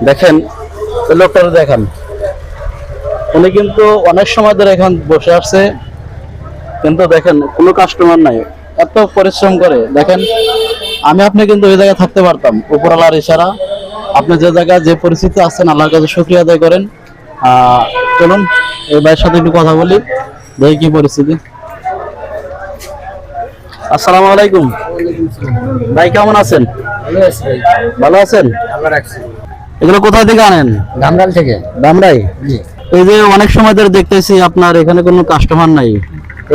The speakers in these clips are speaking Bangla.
দেখেন লোকটা দেখেন, উনি কিন্তু অনেক সময় ধরে এখানে বসে আসছে, কিন্তু দেখেন কোনো কাস্টমার নাই। এত পরিশ্রম করে দেখেন, আমি আপনি কিন্তু ওই জায়গায় থাকতে পারতাম, উপরওয়ালার ইশারা। আপনি যে জায়গায় যে পরিস্থিতি আছেন আল্লাহর কাছে শুকরিয়া আদায় করেন। চলুন এই ভাইয়ের সাথে একটু কথা বলি, দেখি কি পরিস্থিতি। আসসালামু আলাইকুম ভাই, কেমন আছেন? ভালো আছেন? এগুলো কোথা থেকে আনেন? ধামরাল থেকে। ধামরাই? এই যে অনেক সময় ধরে দেখতেছি আপনার এখানে কোনো কাস্টমার নাই,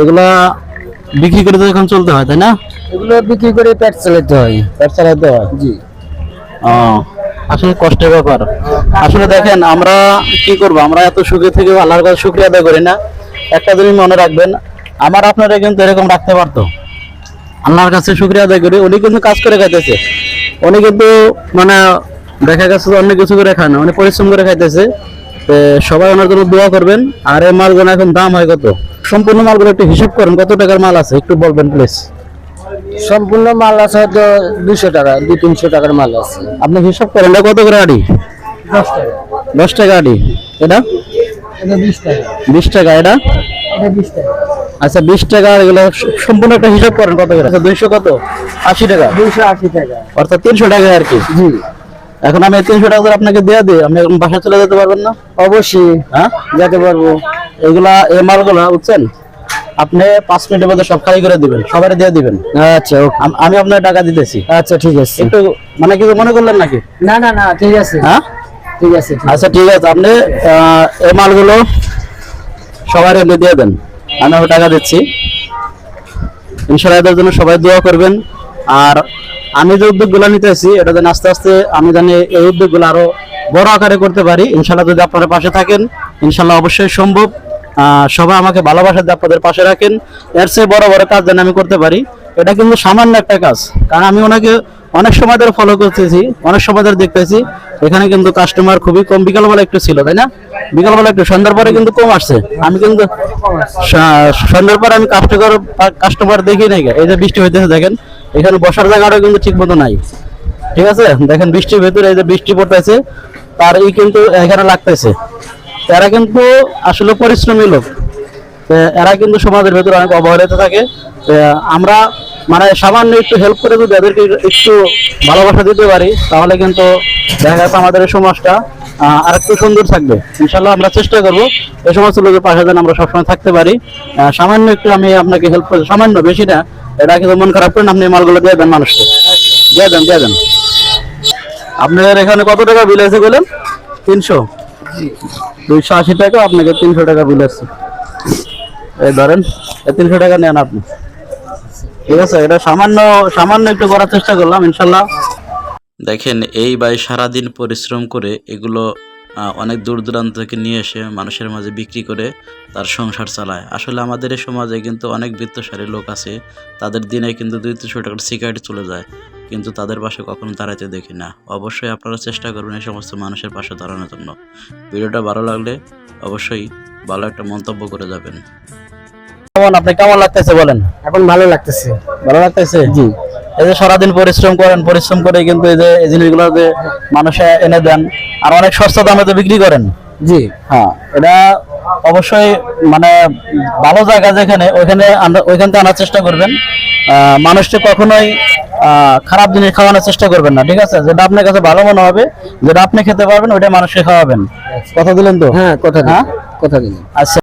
এগুলা বিক্রি করে তো এখন চলতে হয়, তাই না? এগুলো বিক্রি করে পেট চালাতে হয়। পেট চালাতে হয়? জি। আসলে কষ্টের ব্যাপার। আসলে দেখেন, আমরা কি করব, আমরা এত সুখে থেকে আল্লাহর কাছে শুকরিয়া আদায় করি না। একটা জিনিস মনে রাখবেন, আমার আপনারা কিন্তু এরকম রাখতে পারতো। আল্লাহর কাছে শুকরিয়া আদায় করি, উনি কিন্তু কাজ করে খাইতেছে। উনি কিন্তু মানে দেখা গেছে অন্য কিছু করে খায় না, উনি পরিশ্রম করে খাইতেছে। সবাই ওনার জন্য দোয়া করবেন। আর এই মালগুলো এখন দাম হয় কত? সম্পূর্ণ মালগুলো একটু হিসাব করেন, কত টাকার মাল আছে একটু বলবেন প্লিজ। সম্পূর্ণ মাল আছে হয়তো 200 টাকা, 200-300 টাকার মাল আছে। আপনি হিসাব করেন, এটা কত করে আড়ি? 10 টাকা। 10 টাকা আড়ি। এটা 20 টাকা। 20 টাকা। এটা 20 টাকা। আচ্ছা 20 টাকা। এগুলো সম্পূর্ণ একটা হিসাব করেন কত করে? আচ্ছা 200 কত? 80 টাকা। 280 টাকা, অর্থাৎ 300 টাকা আর কি। জি। এখন আমি 300 টাকা করে আপনাকে দিয়ে দিই, আপনি এখন বাসা চলে যেতে পারবেন না? অবশ্যই হ্যাঁ, যেতে পারবো। এগুলা এই মালগুলা বুঝছেন, আপনি 5 মিনিটের মধ্যে সব খালি করে দিবেন, সবাই দিয়ে দিবেন। আচ্ছা, আমি আপনার টাকা দিতেছি। আচ্ছা ঠিক আছে। একটু মানে কিছু মনে করলেন নাকি? না না না, ঠিক আছে। হ্যাঁ ঠিক আছে। আচ্ছা ঠিক আছে, আপনি এই মালগুলো সবাই এমনি দিয়ে দেন, আমি টাকা দিচ্ছি। ইনশাআল্লাহ এদের জন্য সবাই দোয়া করবেন। আর আমি যে উদ্যোগগুলো নিতেছি, এটা যেন আস্তে আস্তে আমি জানি এই উদ্যোগগুলো আরো বড় আকারে করতে পারি। ইনশাআল্লাহ যদি আপনারা পাশে থাকেন, ইনশাআল্লাহ অবশ্যই সম্ভব। সবাই আমাকে ভালোবাসা দিয়ে আপনাদের পাশে রাখেন। এর চেয়ে বড় বড় কাজ যেন আমি করতে পারি। এটা কিন্তু সামান্য একটা কাজ, কারণ আমি ওনাকে অনেক সময় ধরে ফলো করতেছি, অনেক সময় ধরে দেখতেছি এখানে কিন্তু কাস্টমার খুবই কম। বিকালবেলা একটু ছিল, তাই না? বিকালবেলা একটু, সন্ধ্যার পরে কিন্তু কম আসছে। আমি কিন্তু সন্ধ্যার পরে আমি কাস্টমার দেখি নাই। এই যে বৃষ্টি হইতেছে দেখেন, এখানে বসার জায়গাটা কিন্তু ঠিক মতো নাই। ঠিক আছে, দেখেন বৃষ্টির ভেতরে এই যে বৃষ্টি পড়তেছে, তার কিন্তু এখানে লাগতেছে। এরা কিন্তু আসলে পরিশ্রমী লোক, এরা কিন্তু সমাজের ভেতরে অনেক অবহেলিত থাকে। আমরা মানে সামান্য একটু হেল্প করে যদি এদেরকে একটু ভালোবাসা দিতে পারি, তাহলে কিন্তু দেখা যাচ্ছে আমাদের এই সমাজটা আর একটু সুন্দর থাকবে। ইনশাল্লাহ আমরা চেষ্টা করবো এই সমস্ত লোকের পাশে যেন আমরা সবসময় থাকতে পারি। সামান্য একটু আমি আপনাকে হেল্প করছি, সামান্য, বেশি না। এটা কিন্তু মন খারাপ করেন, আপনি মালগুলো দিয়ে দেন মানুষকে, দিয়ে দেন। আপনাদের এখানে কত টাকা বিল আছে বলেন? 300। 280 টাকা, আপনাকে 300 টাকা বিল আছে। এই ধরেন, 300 টাকা নেন আপনি। ঠিক আছে, এটা সামান্য একটু করার চেষ্টা করলাম, ইনশাল্লাহ। দেখেন, এই ভাই সারাদিন পরিশ্রম করে এগুলো অনেক দূর দূরান্ত থেকে নিয়ে এসে মানুষের মাঝে বিক্রি করে তার সংসার চালায়। আসলে আমাদের এই সমাজে কিন্তু অনেক বৃত্তশালী লোক আছে, তাদের দিনে কিন্তু 200-300 টাকার সিগারেট চলে যায়, কিন্তু তাদের পাশে কখনো দাঁড়াতে দেখি না। অবশ্যই আপনারা চেষ্টা করবেন এই সমস্ত মানুষের পাশে দাঁড়ানোর জন্য। ভিডিওটা ভালো লাগলে অবশ্যই ভালো একটা মন্তব্য করে যাবেন। আপনি কেমন লাগতেছে বলেন? এখন ভালো লাগতেছে। ভালো লাগতেছে? জি। এই যে সারাদিন পরিশ্রম করেন, পরিশ্রম করে কিন্তু এই যে এই জিনিসগুলো যে মানুষে এনে দেন, আর অনেক সস্তা দামে তো বিক্রি করেন। জি। হ্যাঁ, এটা অবশ্যই মানে ভালো জায়গা যেখানে, ওইখান থেকে আনার চেষ্টা করবেন। মানুষকে কখনোই খারাপ জিনিস খাওয়ানোর চেষ্টা করবেন না। ঠিক আছে, যেটা আপনার কাছে ভালো মনে হবে, যেটা আপনি খেতে পারবেন, ওইটা মানুষকে খাওয়াবেন। কথা দিলেন তো? হ্যাঁ, কথা দিলেন। আচ্ছা।